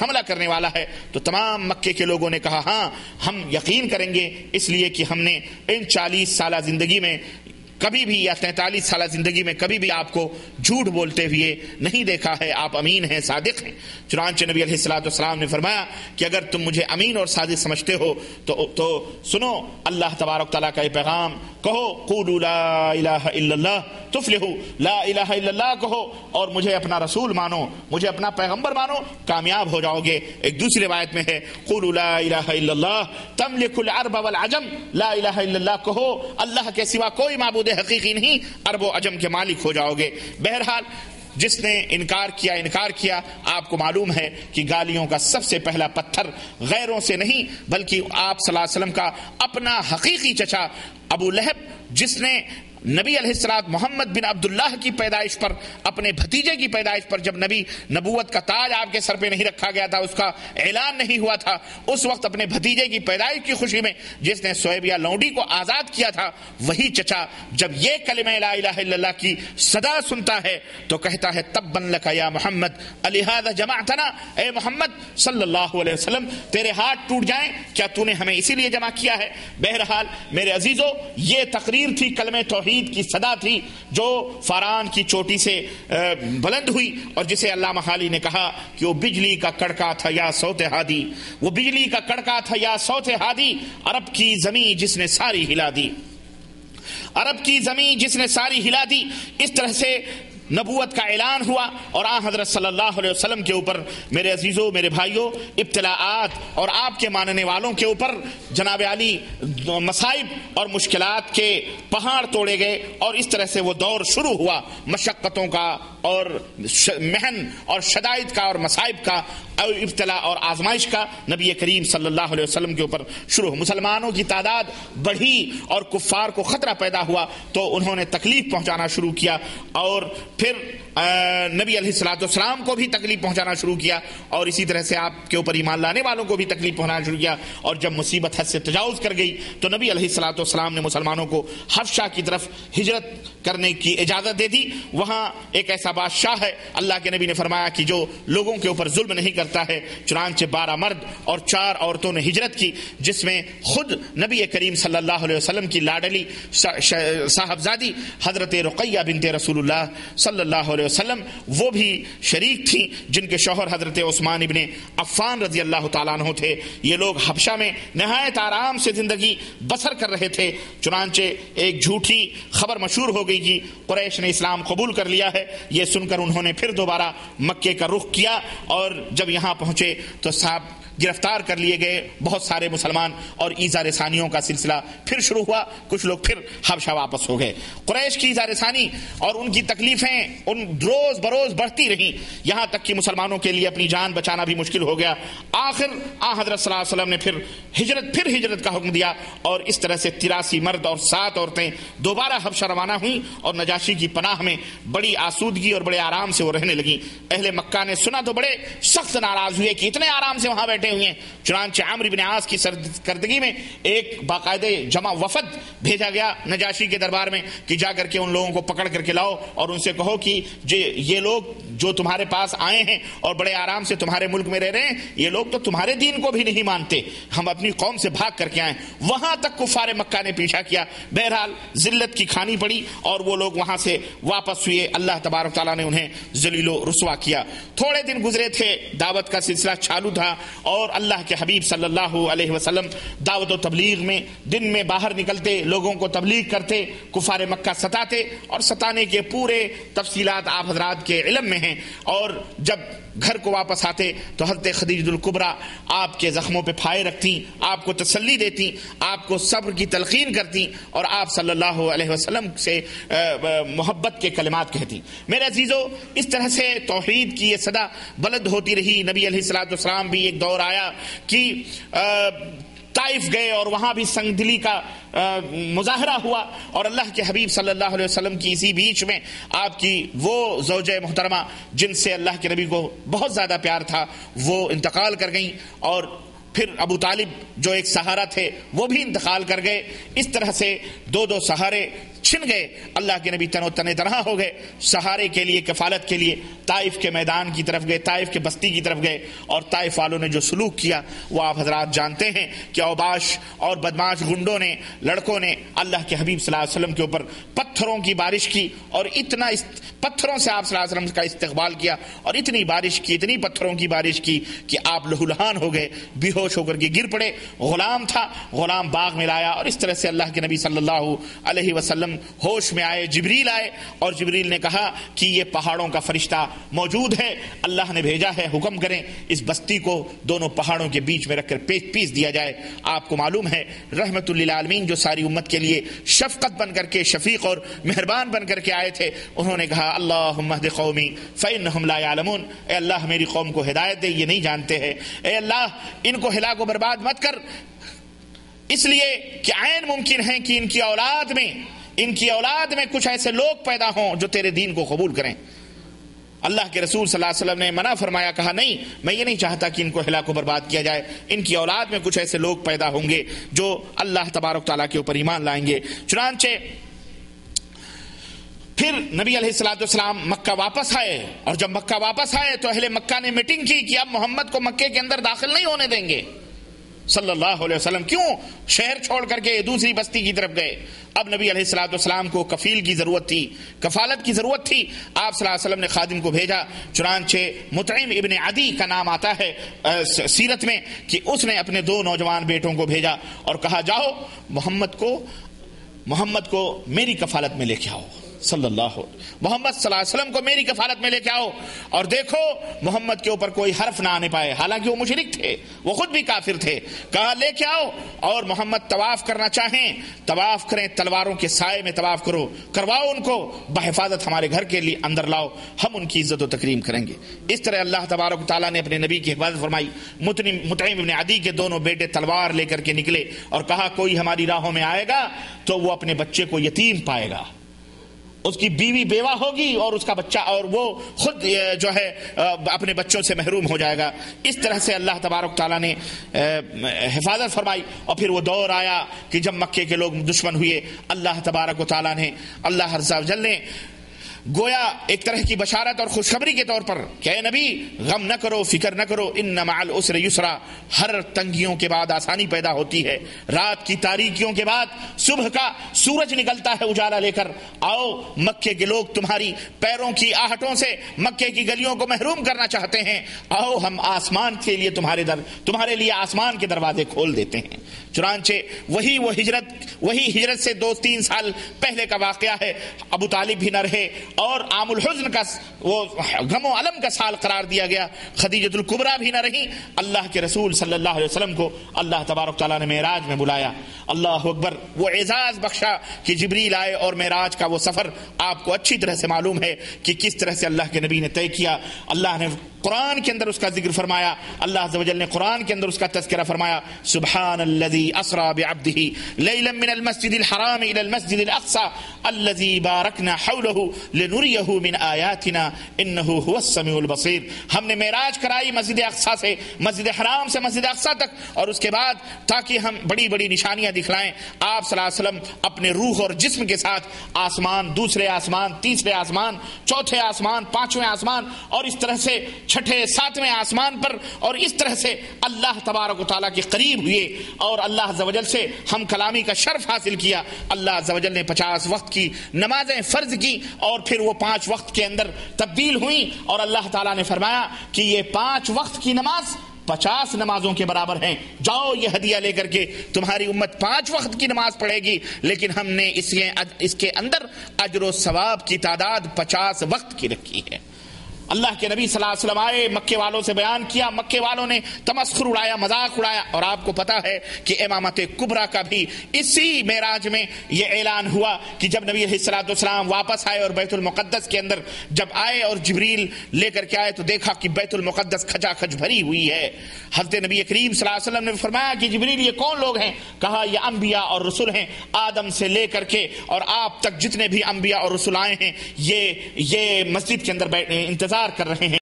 حملہ کرنے والا ہے۔ تو تمام مکے کے لوگوں نے کہا ہاں ہم یقین کریں گے، اس لیے کہ ہم نے ان 40 سالہ زندگی میں کبھی بھی یا 43 سالہ زندگی میں کبھی بھی آپ کو جھوٹ بولتے ہوئے نہیں دیکھا ہے، آپ امین ہیں، صادق ہیں۔ چنانچہ نبی علیہ الصلوۃ والسلام نے فرمایا کہ اگر تم مجھے امین اور صادق سمجھتے ہو تو سنو اللہ تبارک تعالیٰ کا یہ پیغام، کہو قولوا لا الہ الا اللہ تفلحوا، لا الہ الا اللہ کہو اور مجھے اپنا رسول مانو، مجھے اپنا پیغمبر مانو، کامیاب ہو جاؤ گے۔ ایک دوسری روایت میں ہے قولوا لا الہ الا اللہ تملک العرب والعجم، لا الہ الا اللہ کہو اللہ کے سوا کوئی معبود حقیقی نہیں، عرب و عجم کے مالک ہو جاؤ گے۔ بہرحال جس نے انکار کیا آپ کو معلوم ہے کہ گالیوں کا سب سے پہلا پتھر غیروں سے نہیں بلکہ آپ صلی اللہ علیہ وسلم کا اپنا حقیقی چچا ابو لہب، جس نے نبی علیہ السلام محمد بن عبداللہ کی پیدائش پر، اپنے بھتیجے کی پیدائش پر، جب نبوت کا تاج آپ کے سر پہ نہیں رکھا گیا تھا، اس کا اعلان نہیں ہوا تھا، اس وقت اپنے بھتیجے کی پیدائش کی خوشی میں جس نے سویبیہ لونڈی کو آزاد کیا تھا، وہی چچا جب یہ کلمہ لا الہ الا اللہ کی صدا سنتا ہے تو کہتا ہے تبا لک یا محمد لہذا جمعتنا، اے محمد صلی اللہ علیہ وسلم تیرے ہاتھ ٹوٹ جائیں، کیا تو نے ہمیں اسی لیے جمع کیا ہے؟ بہرحال میرے عزیزو، یہ تقریر تھی، کلمہ توحید کی صدا تھی جو فاران کی چوٹی سے بلند ہوئی، اور جسے علامہ حالی نے کہا کہ وہ بجلی کا کڑکا تھا یا صوت ہادی، وہ بجلی کا کڑکا تھا یا صوت ہادی، عرب کی زمین جس نے ساری ہلا دی، عرب کی زمین جس نے ساری ہلا دی۔ اس طرح سے نبوت کا اعلان ہوا اور آن حضرت صلی اللہ علیہ وسلم کے اوپر میرے عزیزوں، میرے بھائیوں، ابتلاءات اور آپ کے ماننے والوں کے اوپر جناب علی مصائب اور مشکلات کے پہاڑ توڑے گئے، اور اس طرح سے وہ دور شروع ہوا مشقتوں کا اور محن اور شدائد کا اور مصائب کا اور ابتلاء اور آزمائش کا نبی کریم صلی اللہ علیہ وسلم کے اوپر شروع۔ مسلمانوں کی تعداد بڑھی اور کفار کو خطرہ پیدا ہوا تو انہوں نے تکلیف پہنچانا شروع کیا، اور پھر نبی علیہ الصلوۃ والسلام کو بھی تکلیف پہنچانا شروع کیا، اور اسی طرح سے آپ کے اوپر ایمان لانے والوں کو بھی تکلیف پہنچانا شروع کیا، اور جب مصیبت حد سے تجاوز کر گئی تو نبی علیہ الصلوۃ والسلام نے مسلمانوں کو حبشہ کی طرف ہجرت کرنے کی اجازت دے دی۔ وہاں ایک ایسا بادشاہ ہے، اللہ کے نبی نے فرمایا کہ جو لوگوں کے اوپر ظلم نہیں کرتا ہے۔ چنانچہ 12 مرد اور 4 عورتوں نے ہجرت کی، جس میں خود نبی کریم صلی اللہ علیہ وسلم کی لاڈلی صاحبزادی حضرت رقیہ بنت رسول اللہ صلی اللہ علیہ وسلم وہ بھی شریک تھیں، جن کے شوہر حضرت عثمان ابن عفان رضی اللہ تعالیٰ عنہ تھے۔ یہ لوگ حبشہ میں نہایت آرام سے زندگی بسر کر رہے تھے۔ چنانچہ ایک جھوٹی خبر مشہور ہو گئی کہ قریش نے اسلام قبول کر لیا ہے۔ یہ سن کر انہوں نے پھر دوبارہ مکے کا رخ کیا، اور جب یہاں پہنچے تو صاحب گرفتار کر لیے گئے بہت سارے مسلمان، اور ایذا رسانیوں کا سلسلہ پھر شروع ہوا، کچھ لوگ پھر حبشہ واپس ہو گئے۔ قریش کی ایذا رسانی اور ان کی تکلیفیں ان روز بروز بڑھتی رہیں، یہاں تک کہ مسلمانوں کے لیے اپنی جان بچانا بھی مشکل ہو گیا۔ آخر حضرت صلی اللہ علیہ وسلم نے پھر ہجرت کا حکم دیا، اور اس طرح سے 83 مرد اور 7 عورتیں دوبارہ حبشہ روانہ ہوئیں، اور نجاشی کی پناہ میں بڑی آسودگی اور بڑے آرام سے وہ رہنے لگیں۔ اہل مکہ نے سنا تو بڑے سخت ناراض ہوئے کہ اتنے آرام سے وہاں بیٹھے ہوئے ہیں۔ چنانچہ عمرو بن عاص کی سرکردگی میں ایک باقاعدہ جمع وفد بھیجا گیا نجاشی کے دربار میں کہ جا کر کے ان لوگوں کو پکڑ کر کے لاؤ اور ان سے کہو کہ یہ لوگ جو تمہارے پاس آئے ہیں اور بڑے آرام سے تمہارے ملک میں رہ رہے ہیں، یہ لوگ تو تمہارے دین کو بھی نہیں مانتے، ہم اپنی قوم سے بھاگ کر کے آئے۔ وہاں تک کفار مکہ نے پیچھا کیا، بہرحال ذلت کی کھانی پڑی اور وہ لوگ وہاں سے واپس ہوئے۔ اللہ تبارک تعالیٰ نے انہیں ذلیل و رسوا کیا۔ تھوڑے دن گزرے تھے، دعوت کا سلسلہ چالو تھا، اور اللہ کے حبیب صلی اللہ علیہ وسلم دعوت و تبلیغ میں دن میں باہر نکلتے، لوگوں کو تبلیغ کرتے، کفار مکہ ستاتے، اور ستانے کے پورے تفصیلات آپ حضرات کے علم میں ہیں۔ اور جب گھر کو واپس آتے تو حضرت خدیجہ الکبریٰ آپ کے زخموں پہ پھائے رکھتی، آپ کو تسلی دیتی، آپ کو صبر کی تلقین کرتی، اور آپ صلی اللہ علیہ وسلم سے محبت کے کلمات کہتی۔ میرے عزیزو، اس طرح سے توحید کی یہ صدا بلند ہوتی رہی۔ نبی علیہ الصلوۃ والسلام بھی ایک دور آیا کہ طائف گئے اور وہاں بھی سنگ دلی کا مظاہرہ ہوا، اور اللہ کے حبیب صلی اللہ علیہ وسلم کی اسی بیچ میں آپ کی وہ زوجہ محترمہ جن سے اللہ کے نبی کو بہت زیادہ پیار تھا وہ انتقال کر گئیں، اور پھر ابو طالب جو ایک سہارا تھے وہ بھی انتقال کر گئے۔ اس طرح سے 2 سہارے چھن گئے، اللہ کے نبی تنو تنے تنہا ہو گئے، سہارے کے لیے، کفالت کے لیے طائف کے میدان کی طرف گئے، طائف کے بستی کی طرف گئے، اور طائف والوں نے جو سلوک کیا وہ آپ حضرات جانتے ہیں کہ اوباش اور بدماش گنڈوں نے، لڑکوں نے اللہ کے حبیب صلی اللہ علیہ وسلم کے اوپر پتھروں کی بارش کی، اور اتنا پتھروں سے آپ صلی اللہ علیہ وسلم کا استقبال کیا، اور اتنی بارش کی، اتنی پتھروں کی بارش کی کہ آپ لہولہان ہو گئے، بے ہوش ہو کر کے گر پڑے۔ غلام تھا، غلام باغ میں لایا، اور اس طرح سے اللہ کے نبی صلی اللہ علیہ وسلم ہوش میں آئے، جبریل آئے، اور جبریل نے کہا کہ یہ پہاڑوں کا فرشتہ موجود ہے، اللہ نے بھیجا ہے، حکم کریں اس بستی کو دونوں پہاڑوں کے بیچ میں رکھ کر پیس دیا جائے۔ آپ کو معلوم ہے رحمت للعالمین جو ساری امت کے لیے شفقت بن کر کے، شفیق اور مہربان بن کر کے آئے تھے، انہوں نے کہا اللہم اہد قومی فانہم لا یعلمون، اے اللہ میری قوم کو ہدایت دے، یہ نہیں جانتے ہیں، اے اللہ ان کو ہلاک و برباد مت کر، اس لیے کہ عین ممکن ہے کہ ان کی اولاد میں کچھ ایسے لوگ پیدا ہوں جو تیرے دین کو قبول کریں۔ اللہ کے رسول صلی اللہ علیہ وسلم نے منع فرمایا، کہا نہیں، میں یہ نہیں چاہتا کہ ان کو ہلاک و برباد کیا جائے، ان کی اولاد میں کچھ ایسے لوگ پیدا ہوں گے جو اللہ تبارک تعالیٰ کے اوپر ایمان لائیں گے۔ چنانچہ پھر نبی علیہ الصلوۃ والسلام مکہ واپس آئے، اور جب مکہ واپس آئے تو اہل مکہ نے میٹنگ کی کہ اب محمد کو مکے کے اندر داخل نہیں ہونے دیں گے صلی اللہ علیہ وسلم۔ کیوں؟ شہر چھوڑ کر کے دوسری بستی کی طرف گئے۔ اب نبی علیہ الصلوۃ والسلام کو کفیل کی ضرورت تھی، کفالت کی ضرورت تھی، آپ صلی اللہ علیہ وسلم نے خادم کو بھیجا۔ چنانچہ مطعم ابن عدی کا نام آتا ہے سیرت میں کہ اس نے اپنے 2 نوجوان بیٹوں کو بھیجا اور کہا جاؤ محمد کو میری کفالت میں لے کے آؤ، محمد صلی اللہ علیہ وسلم کو میری کفالت میں لے کے آؤ، اور دیکھو محمد کے اوپر کوئی حرف نہ آنے پائے، حالانکہ وہ مشرک تھے، وہ خود بھی کافر تھے۔ کہا لے کے آؤ، اور محمد طواف کرنا چاہیں طواف کریں، تلواروں کے سائے میں طواف کرواؤ ان کو، بحفاظت ہمارے گھر کے لیے اندر لاؤ، ہم ان کی عزت و تکریم کریں گے۔ اس طرح اللہ تبارک تعالیٰ نے اپنے نبی کی حفاظت فرمائی۔ مطعم ابن عدی کے دونوں بیٹے تلوار لے کر کے نکلے اور کہا کوئی ہماری راہوں میں آئے گا تو وہ اپنے بچے کو یتیم پائے گا، اس کی بیوی بیوہ ہوگی، اور اس کا بچہ، اور وہ خود جو ہے اپنے بچوں سے محروم ہو جائے گا۔ اس طرح سے اللہ تبارک تعالیٰ نے حفاظت فرمائی۔ اور پھر وہ دور آیا کہ جب مکے کے لوگ دشمن ہوئے، اللہ تبارک و تعالیٰ نے، اللہ عز و جل نے گویا ایک طرح کی بشارت اور خوشخبری کے طور پر کہ اے نبی غم نہ کرو، فکر نہ کرو، ان مع العسر یسرا، ہر تنگیوں کے بعد آسانی پیدا ہوتی ہے، رات کی تاریکیوں کے بعد صبح کا سورج نکلتا ہے اجالا لے کر۔ آؤ، مکے کے لوگ تمہاری پیروں کی آہٹوں سے مکے کی گلیوں کو محروم کرنا چاہتے ہیں، آؤ ہم آسمان کے لیے تمہارے لیے آسمان کے دروازے کھول دیتے ہیں۔ چنانچہ وہی ہجرت سے 2-3 سال پہلے کا واقعہ ہے۔ ابو طالب بھی نہ رہے، اور عام الحزن کا، وہ غم و علم کا سال قرار دیا گیا، خدیجۃ الکبریٰ بھی نہ رہی۔ اللہ کے رسول صلی اللہ علیہ وسلم کو اللہ تبارک تعالیٰ نے معراج میں بلایا، اللہ اکبر، وہ اعزاز بخشا کہ جبریل آئے، اور معراج کا وہ سفر آپ کو اچھی طرح سے معلوم ہے کہ کس طرح سے اللہ کے نبی نے طے کیا۔ اللہ نے قرآن کے اندر اس کا ذکر فرمایا، اللہ عز و جل نے قرآن کے اندر اس کا تذکرہ فرمایا، سبحان الذی اسری بعبدہ لیلا من المسجد الحرام الى المسجد الاقصى الذی بارکنا حولہ لنریہ من آیاتنا انہ هو السمیع البصیر۔ ہم نے معراج کرائی مسجد اقصی سے، مسجد حرام سے مسجد اقصی تک، اور اس کے بعد تاکہ ہم بڑی بڑی نشانیاں دکھلائیں۔ آپ صلی اللہ علیہ وسلم اپنے روح اور جسم کے ساتھ آسمان، دوسرے آسمان، تیسرے آسمان، چوتھے آسمان، پانچویں آسمان، اور اس طرح سے چھٹے 7ویں آسمان پر، اور اس طرح سے اللہ تبارک و تعالیٰ کے قریب ہوئے، اور اللہ عز و جل سے ہم کلامی کا شرف حاصل کیا۔ اللہ عز و جل نے 50 وقت کی نمازیں فرض کی، اور پھر وہ 5 وقت کے اندر تبدیل ہوئیں، اور اللہ تعالیٰ نے فرمایا کہ یہ 5 وقت کی نماز 50 نمازوں کے برابر ہیں، جاؤ یہ ہدیہ لے کر کے تمہاری امت 5 وقت کی نماز پڑھے گی، لیکن ہم نے اس کے اندر اجر و ثواب کی تعداد 50 وقت کی رکھی ہے۔ اللہ کے نبی صلی اللہ علیہ وسلم آئے، مکے والوں سے بیان کیا، مکے والوں نے تمسخر اڑایا، مذاق اڑایا، اور آپ کو پتا ہے کہ امامت کبریٰ کا بھی اسی معراج میں یہ اعلان ہوا کہ جب نبی علیہ الصلوۃ والسلام واپس آئے اور بیت المقدس کے اندر جب آئے اور جبریل لے کر کے آئے تو دیکھا کہ بیت المقدس کھچا کھچ بھری ہوئی ہے۔ حضرت نبی کریم صلی اللہ علیہ وسلم نے فرمایا کہ جبریل یہ کون لوگ ہیں؟ کہا یہ انبیاء اور رسول ہیں، آدم سے لے کر کے اور آپ تک جتنے بھی انبیاء اور رسول آئے ہیں یہ مسجد کے اندر انتظار کر رہے ہیں۔